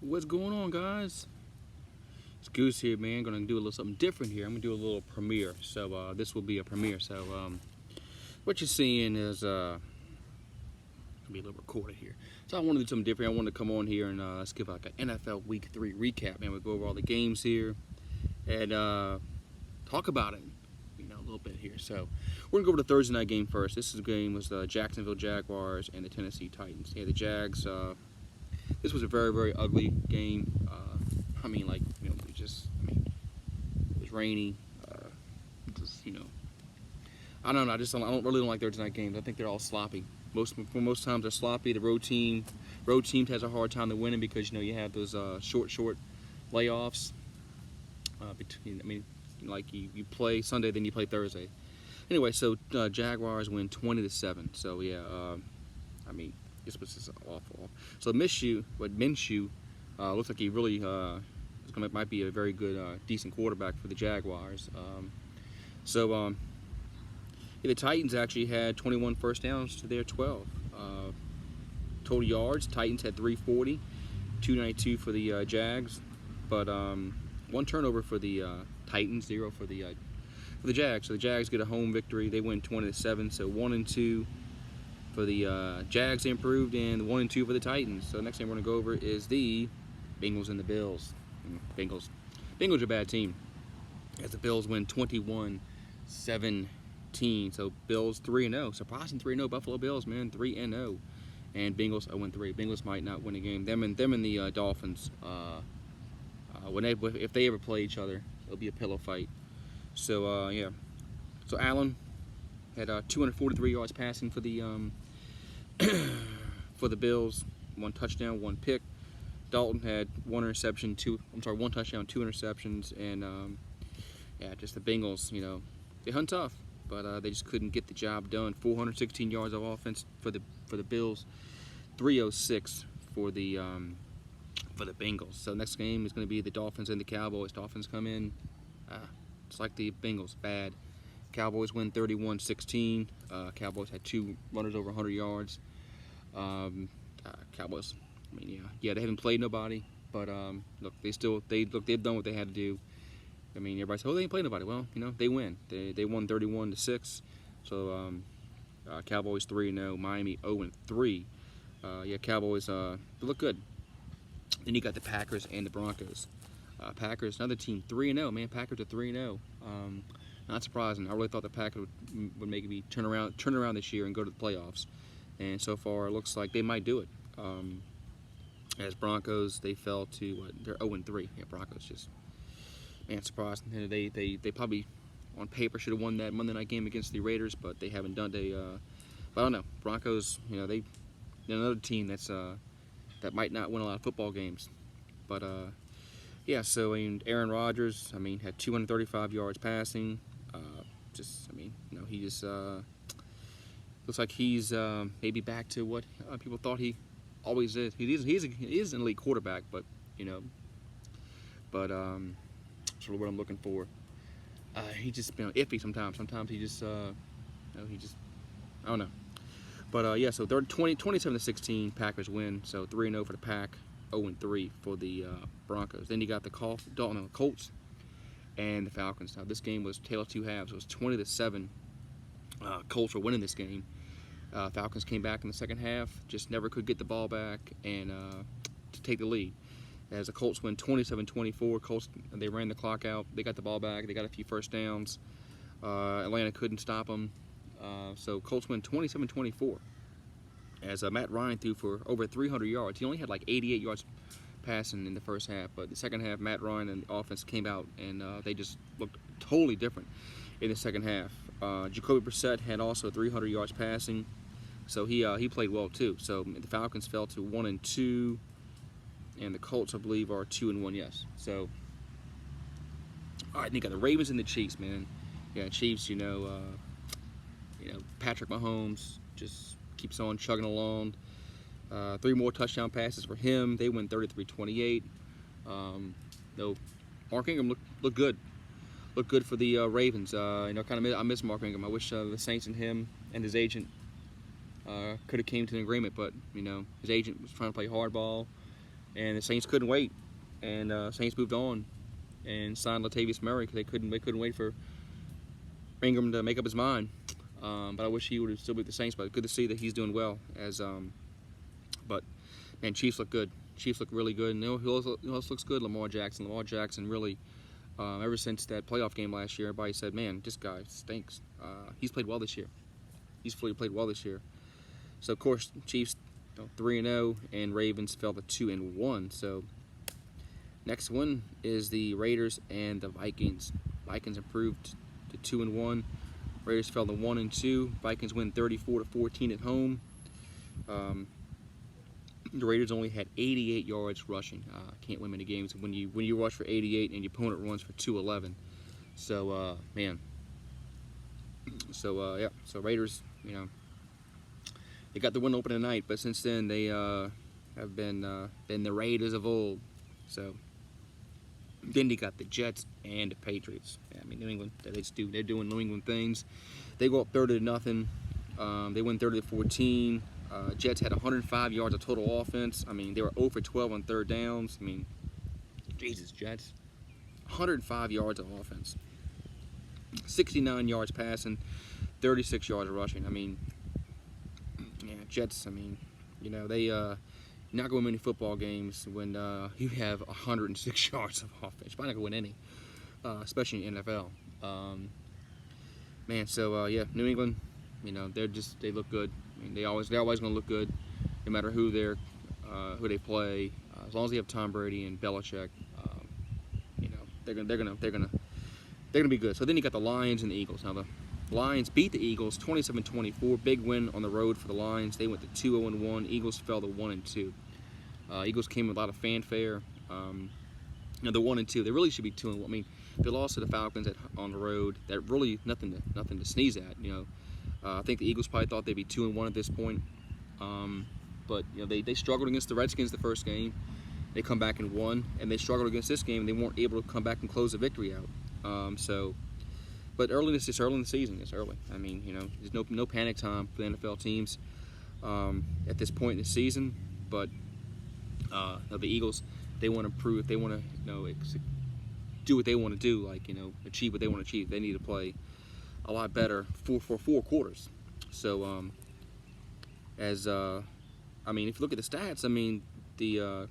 What's going on, guys? It's Goose here, man. Gonna do a little something different here. I'm gonna do a little premiere. So this will be a premiere. So what you're seeing is gonna be a little recorded here. So I want to do something different. I wanted to come on here and let's give like an NFL Week 3 recap, man. We'll go over all the games here and talk about it, a little bit here. So we're gonna go over the Thursday night game first. This game was the Jacksonville Jaguars and the Tennessee Titans. Yeah, the Jags. This was a very, very ugly game. It was rainy. I don't know. I don't really like Thursday night games. I think they're all sloppy. Most times they're sloppy. The road team has a hard time to winning because you have those short layoffs. You play Sunday, then you play Thursday. Anyway, so Jaguars win 20-7. So yeah, this was just awful. So Minshew looks like he really might be a very good, decent quarterback for the Jaguars. The Titans actually had 21 first downs to their 12. Total yards, Titans had 340, 292 for the Jags, but one turnover for the Titans, 0 for the Jags. So the Jags get a home victory. They win 20-7. So 1-2 for the Jags improved, and 1-2 for the Titans. So the next thing we're gonna go over is the Bengals and the Bills. Bengals are a bad team, as the Bills win 21-17. So Bills 3-0, surprising 3-0 Buffalo Bills, man, 3-0, and Bengals 0-3. Bengals might not win a game. Them and the Dolphins. If they ever play each other, it'll be a pillow fight. So yeah. So Allen had 243 yards passing for the for the Bills, 1 touchdown, 1 pick. Dalton had 1 touchdown, 2 interceptions, and just the Bengals, they hunt tough, but they just couldn't get the job done. 416 yards of offense for the Bills, 306 for the Bengals. So next game is going to be the Dolphins and the Cowboys. Dolphins come in, it's like the Bengals, bad. Cowboys win 31-16. Cowboys had 2 runners over 100 yards. Cowboys, they haven't played nobody, but look, they've done what they had to do. Everybody says, they ain't played nobody. Well, they win. They won 31-6. So Cowboys 3-0, Miami 0-3. Cowboys they look good. Then you got the Packers and the Broncos. Packers, another team, 3-0. Man, Packers are 3-0. Not surprising. I really thought the Packers would maybe turn around this year and go to the playoffs. And so far, it looks like they might do it. As Broncos, they fell to they're 0-3. Yeah, Broncos just, man, surprising. They probably on paper should have won that Monday night game against the Raiders, but they haven't done it. But I don't know. Broncos, they're another team that might not win a lot of football games. But so Aaron Rodgers, had 235 yards passing. He just looks like he's maybe back to what people thought he always is. He is an elite quarterback, but sort of what I'm looking for. He just iffy sometimes. Sometimes he just I don't know. But so they're 27-16. Packers win. So 3-0 for the Pack, 0-3 for the Broncos. Then you got the Colts and the Falcons. Now this game was tale of two halves. It was 20-7. Colts were winning this game. Falcons came back in the second half, just never could get the ball back and to take the lead. As the Colts win 27-24, Colts, they ran the clock out. They got the ball back. They got a few first downs. Atlanta couldn't stop them. So Colts win 27-24. As Matt Ryan threw for over 300 yards. He only had like 88 yards passing in the first half, but the second half, Matt Ryan and the offense came out, and they just looked totally different in the second half. Jacoby Brissett had also 300 yards passing, so he played well too. So the Falcons fell to 1-2, and the Colts, I believe, are 2-1. Yes. So all right, you got the Ravens and the Chiefs, man. Yeah, Chiefs. Patrick Mahomes just keeps on chugging along. 3 more touchdown passes for him. They win 33-28. Mark Ingram looked good. Looked good for the Ravens. I miss Mark Ingram. I wish the Saints and him and his agent could have came to an agreement, but his agent was trying to play hardball. and the Saints couldn't wait, and Saints moved on and signed Latavius Murray because they couldn't wait for Ingram to make up his mind. But I wish he would have still be with the Saints. But good to see that he's doing well. But man, Chiefs look good. Chiefs look really good, and who else looks good? Lamar Jackson. Lamar Jackson really, ever since that playoff game last year, everybody said, "Man, this guy stinks." He's played well this year. He's played well this year. So of course, Chiefs 3-0, and Ravens fell to 2-1. So next one is the Raiders and the Vikings. Vikings improved to 2-1. Raiders fell to 1-2. Vikings win 34-14 at home. The Raiders only had 88 yards rushing. Can't win many games when you rush for 88 and your opponent runs for 211. So man. So yeah. So Raiders, they got the win open tonight, but since then they have been the Raiders of old. So then they got the Jets and the Patriots. Yeah, I mean, New England, they're doing New England things. They go up 30-0. They win 30-14. Jets had 105 yards of total offense. I mean, they were 0 for 12 on third downs. I mean, Jesus, Jets. 105 yards of offense. 69 yards passing, 36 yards rushing. I mean, yeah, Jets, I mean, they not going to win many football games when you have 106 yards of offense. You're probably not going to win any, especially in the NFL. Man, so yeah, New England, they look good. I mean, they're always going to look good, no matter who they play. As long as they have Tom Brady and Belichick, they're gonna be good. So then you got the Lions and the Eagles. Now the Lions beat the Eagles 27-24. Big win on the road for the Lions. They went to 2-1. Eagles fell to 1-2. Eagles came with a lot of fanfare. They're 1-2. They really should be 2-1. I mean, they lost to the Falcons on the road. That really nothing to sneeze at. I think the Eagles probably thought they'd be 2-1 at this point. But they struggled against the Redskins the first game. They come back and won, and they struggled against this game. And they weren't able to come back and close the victory out. But it's early in the season. It's early. I mean, there's no panic time for the NFL teams at this point in the season. But the Eagles, they want to prove, they want to do what they want to do, like achieve what they want to achieve. They need to play a lot better for 4 quarters. So I mean, if you look at the stats, I mean the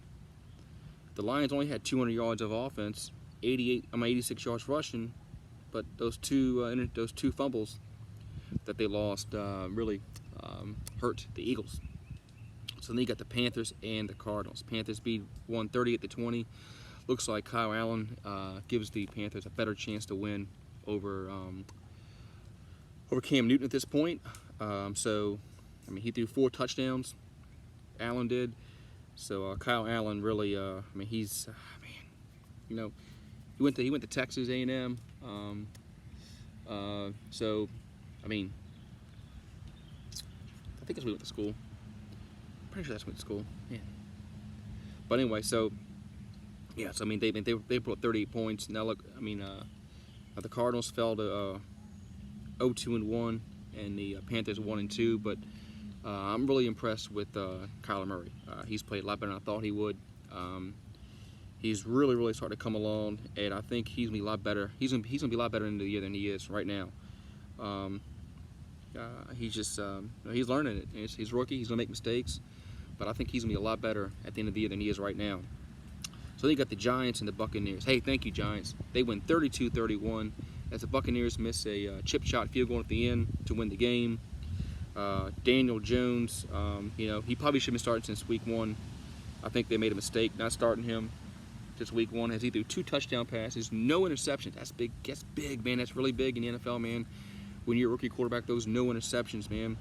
Lions only had 200 yards of offense, 86 yards rushing, but those two fumbles that they lost really hurt the Eagles. So then you got the Panthers and the Cardinals. Panthers beat 130-20. Looks like Kyle Allen gives the Panthers a better chance to win over Cam Newton at this point. So I mean, he threw 4 touchdowns. Allen did. So Kyle Allen really, I mean, he's man, he went to Texas A&M. So I mean, I think that's where he went to school. Pretty sure that's where he went to school. Yeah. But anyway, so yeah, so I mean, they put up 38 points. Now look, I mean, the Cardinals fell to 0-2-1, and the Panthers 1-2. But I'm really impressed with Kyler Murray. He's played a lot better than I thought he would. He's really starting to come along, and I think he's gonna be a lot better. He's gonna be a lot better in the year than he is right now. He's just he's learning it. He's rookie. He's gonna make mistakes, but I think he's gonna be a lot better at the end of the year than he is right now. So then you got the Giants and the Buccaneers. Hey, thank you, Giants. They win 32-31 as the Buccaneers miss a chip shot field goal at the end to win the game. Daniel Jones, he probably should have been starting since week 1. I think they made a mistake not starting him just week 1. As he threw 2 touchdown passes, no interceptions. That's big. That's big, man. That's really big in the NFL, man. When you're a rookie quarterback, those no interceptions, man.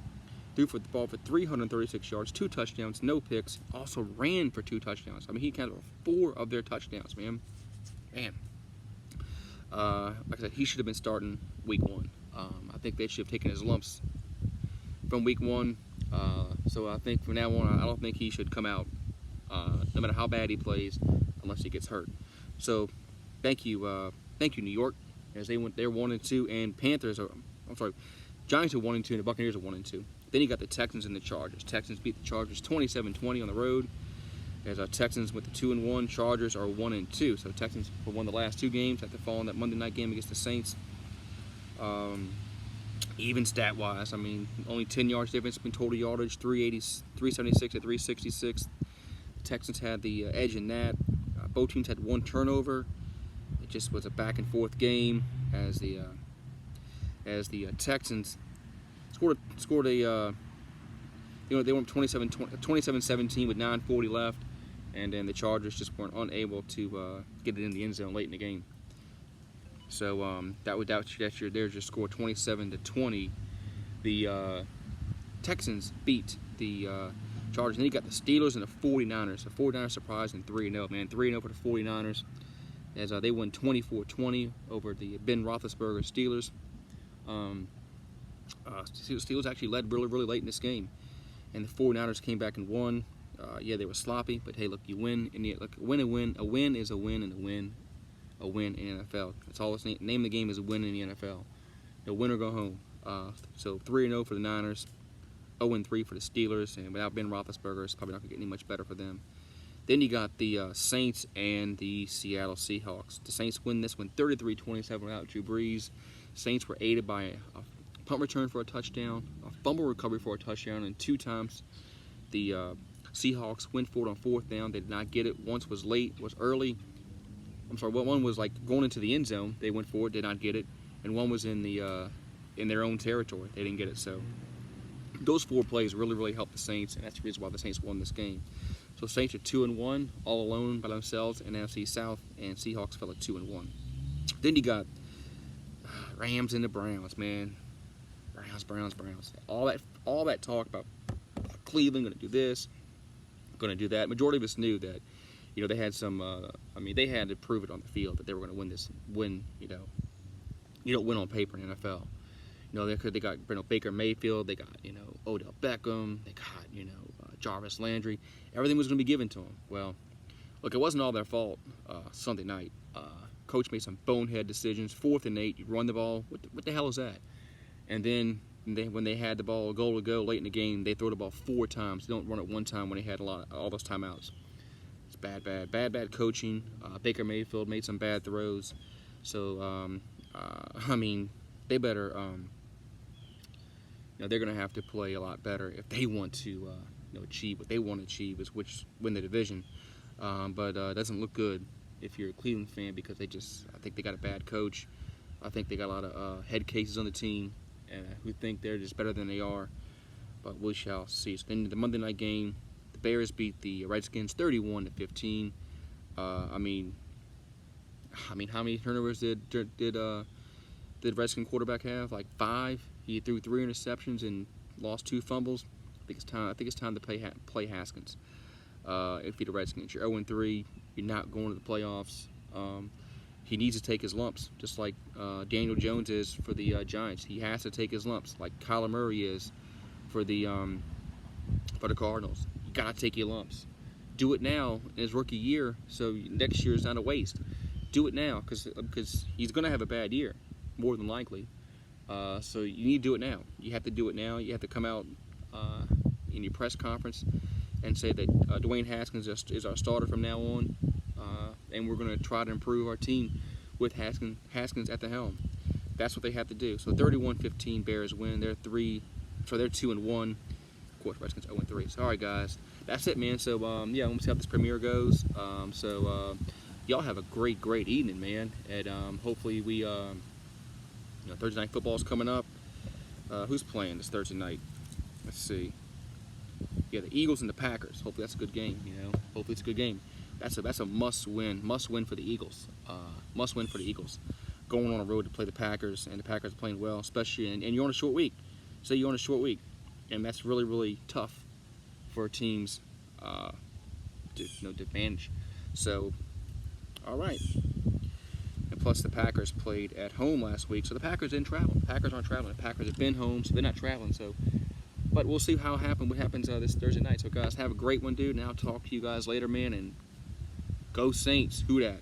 Threw for the ball for 336 yards, 2 touchdowns, no picks. Also ran for 2 touchdowns. I mean, he counted 4 of their touchdowns, man. Man. Like I said, he should have been starting week 1. I think they should have taken his lumps from week 1. So I think from now on, I don't think he should come out, no matter how bad he plays, unless he gets hurt. So thank you, New York, as they're 1-2, and Giants are 1-2, and the Buccaneers are 1-2. Then you got the Texans and the Chargers. Texans beat the Chargers 27-20 on the road. As Texans went to 2-1, Chargers are 1-2. So Texans won the last 2 games after falling that Monday night game against the Saints. Even stat-wise, I mean, only 10 yards difference between total yardage, 376 to 366. The Texans had the edge in that. Both teams had 1 turnover. It just was a back-and-forth game as the Texans scored a they went 27-17 with 9:40 left, and then the Chargers just weren't unable to get it in the end zone late in the game. So that their just scored 27-20. The Texans beat the Chargers, and then you got the Steelers and the 49ers. The 49ers surprised in 3-0, man. 3-0 for the 49ers as they won 24-20 over the Ben Roethlisberger Steelers. Steelers actually led really, really late in this game, and the 49ers came back and won. Yeah, they were sloppy, but hey, look, you win. A win is a win, and a win in the NFL. That's all. Name of the game is a win in the NFL. No win or go home. So 3-0 for the Niners, 0-3 for the Steelers, and without Ben Roethlisberger, it's probably not going to get any much better for them. Then you got the Saints and the Seattle Seahawks. The Saints win this one 33-27 without Drew Brees. Saints were aided by a punt return for a touchdown, a fumble recovery for a touchdown, and 2 times the Seahawks went for it on 4th down. They did not get it. Once was late, was early. One was like going into the end zone. They went for it, did not get it, and one was in their own territory. They didn't get it. So those 4 plays really, really helped the Saints, and that's the reason why the Saints won this game. So Saints are 2-1, all alone by themselves in NFC South, and Seahawks fell at 2-1. Then you got Rams and the Browns, man. Browns. All that talk about Cleveland going to do this, going to do that. Majority of us knew that, they had some. They had to prove it on the field that they were going to win this. Win, you don't win on paper in the NFL. They got Baker Mayfield. They got Odell Beckham. They got Jarvis Landry. Everything was going to be given to them. Well, look, it wasn't all their fault. Sunday night, coach made some bonehead decisions. 4th and 8, you run the ball. What the hell is that? And then when they had the ball, a goal to go late in the game, they throw the ball 4 times. They don't run it 1 time when they had all those timeouts. It's bad coaching. Baker Mayfield made some bad throws. So, they better, they're going to have to play a lot better if they want to achieve what they want to achieve, which win the division. But it doesn't look good if you're a Cleveland fan because I think they got a bad coach. I think they got a lot of head cases on the team who think they're just better than they are. But we shall see. So then the Monday night game, the Bears beat the Redskins 31-15. How many turnovers did Redskin quarterback have? Like 5. He threw 3 interceptions and lost 2 fumbles. I think it's time to play Haskins. If you're the Redskins, you're 0-3. You're not going to the playoffs. He needs to take his lumps, just like Daniel Jones is for the Giants. He has to take his lumps, like Kyler Murray is for the Cardinals. You gotta take your lumps. Do it now in his rookie year, so next year is not a waste. Do it now, because he's gonna have a bad year, more than likely. So you need to do it now. You have to do it now. You have to come out in your press conference and say that Dwayne Haskins is our starter from now on. And we're going to try to improve our team with Haskins at the helm. That's what they have to do. So 31-15 Bears win. They're 2-1. Of course, Redskins 0-3. So all right, guys, that's it, man. So we'll see how this premiere goes. Y'all have a great evening, man. And hopefully we Thursday night football is coming up. Who's playing this Thursday night? Let's see. Yeah, the Eagles and the Packers. Hopefully that's a good game. Hopefully it's a good game. That's a must win for the Eagles. Must win for the Eagles. Going on the road to play the Packers, and the Packers are playing well, especially, and you're on a short week. Say you're on a short week, and that's really, really tough for teams to manage. So, all right. And plus, the Packers played at home last week, so the Packers didn't travel. The Packers aren't traveling. The Packers have been home, so they're not traveling. So, but we'll see what happens this Thursday night. So, guys, have a great one, dude. And I'll talk to you guys later, man. And go Saints. Who dat?